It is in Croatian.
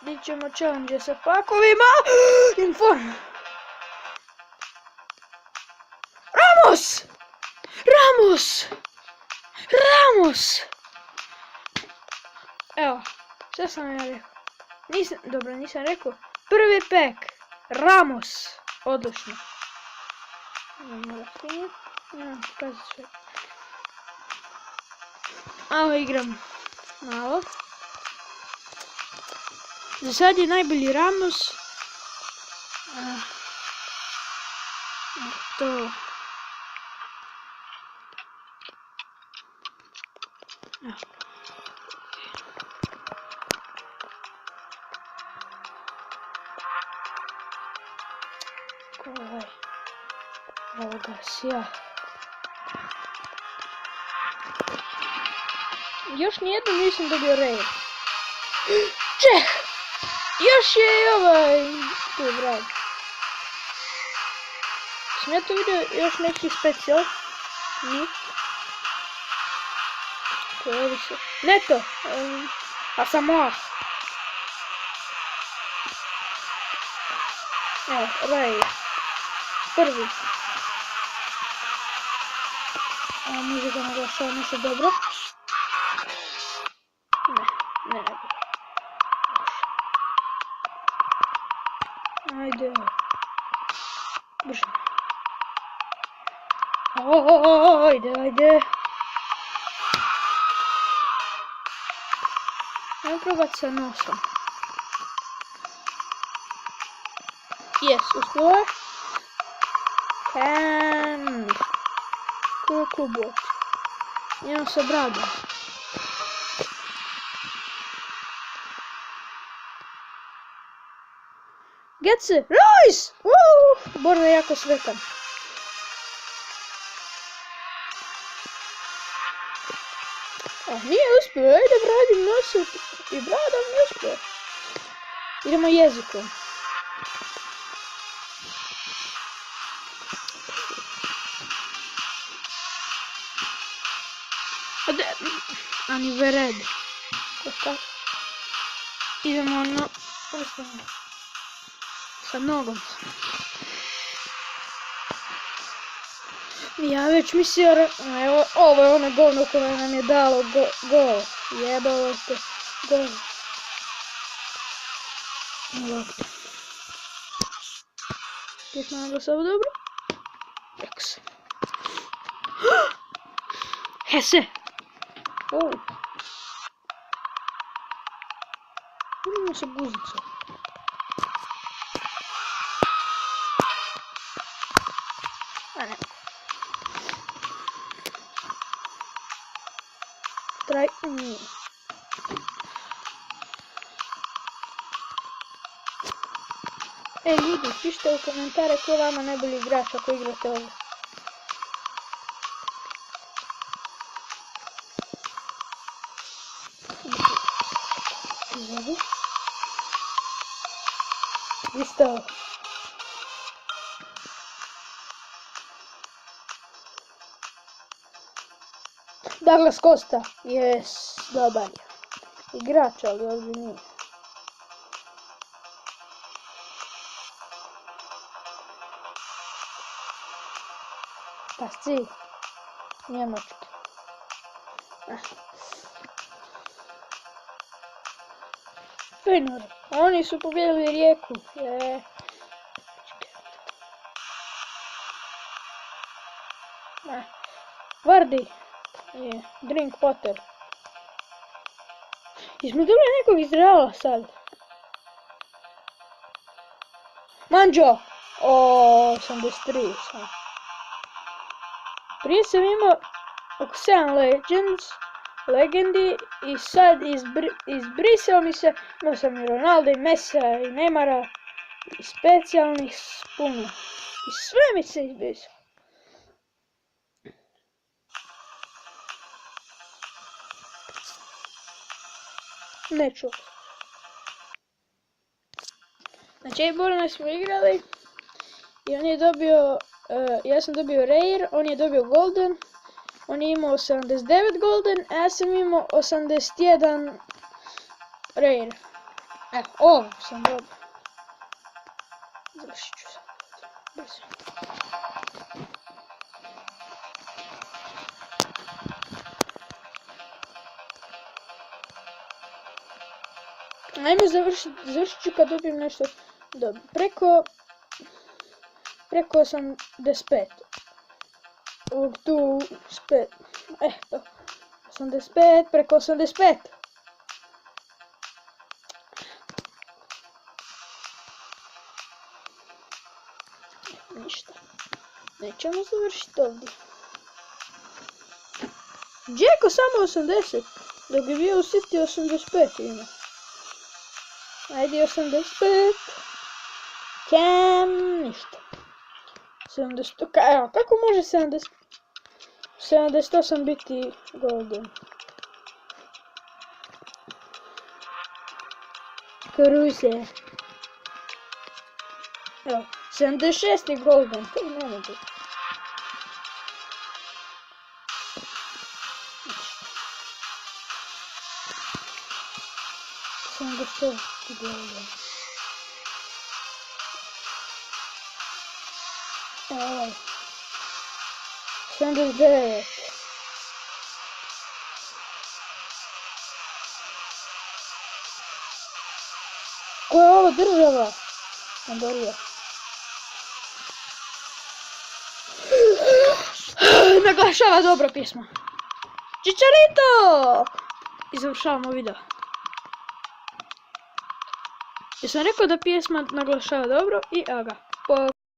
Bit ćemo challenge sa pakovima. Inform. Ramos! Ramos! Ramos! Evo, šta sam ja rekao? Nisam rekao. Prvi pek. Ramos. Odlično. Malo igram. Malo. Za sad je najbolji Ramos. To. Evo ga, sjaj. Još nijedno nisam dobio raid. Čeh! Još je i ovaj... Tu, bravo. Sam ja to vidio još neki specijal? Ni. Pojavi se. Neto! A samo. Evo, raid. Prvi. Može da naglašava nešto dobro. Ne. Ajde. Brže. Ajde. Ajmo probat sa nosom. Yes, uspio je. Kubot. Idemo sa bradom. Gece! Royce! Borna je jako sretan. Nije uspio. Ajde bradim nosu. I bradom nije uspio. Idemo jezikom. Ani vered. Idemo na... Sa nogom. Ja već mislio... Evo, ovo je ono govno koje nam je dalo gol. Jebalo te. Gol. Lopta. Pismo nam ga sve dobro. Eks. Hese! Idemo sa guzicom. A ne. Traj... Nije. Ljudi, pišite u komentare ko je vama najbolji igrač ako igrate ovo. Isto. Douglas Costa. Yes, dobar je. Igrač, ali ovdje nije. Pasci. Njemački. Feyenoord. Oni su pobjedili Rijeku. Vardy. Drink Potter. Jesmo dobili nekog iz Reala sad? Manđo! 83 sam. Prije sam imao oko 7 legendi i sad izbrisao mi se. Imao sam i Ronaldo i Messa i Neymara i specijalnih puno. I sve mi se izbrisao. Neću. Znači, Borna smo igrali i on je dobio, ja sam dobio Rare, on je dobio Golden, on je imao 79 Golden, a ja sam imao 81 Rare. Evo, ovo sam dobro. Završit ću sad. Brzo. Ajme završit ću kad dobijem nešto dobro. Preko 85. Ovog tu spet. To. 85 preko 85. Ništa. Nećemo završiti ovdje. Džeko samo 80. Dok je bio u City 85 ima. Ajde 85. Cam, ništa. 70, evo, kako može 78 biti golden? Cruise. Evo, 76 je golden, to je nema biti. Sam da što ti golden. Evo. 79. Ko je ovo država? Andorija. Naglašava dobro pjesma. Chicharito! I završavamo video. Jesam rekao da pjesma naglašava dobro i evo ga.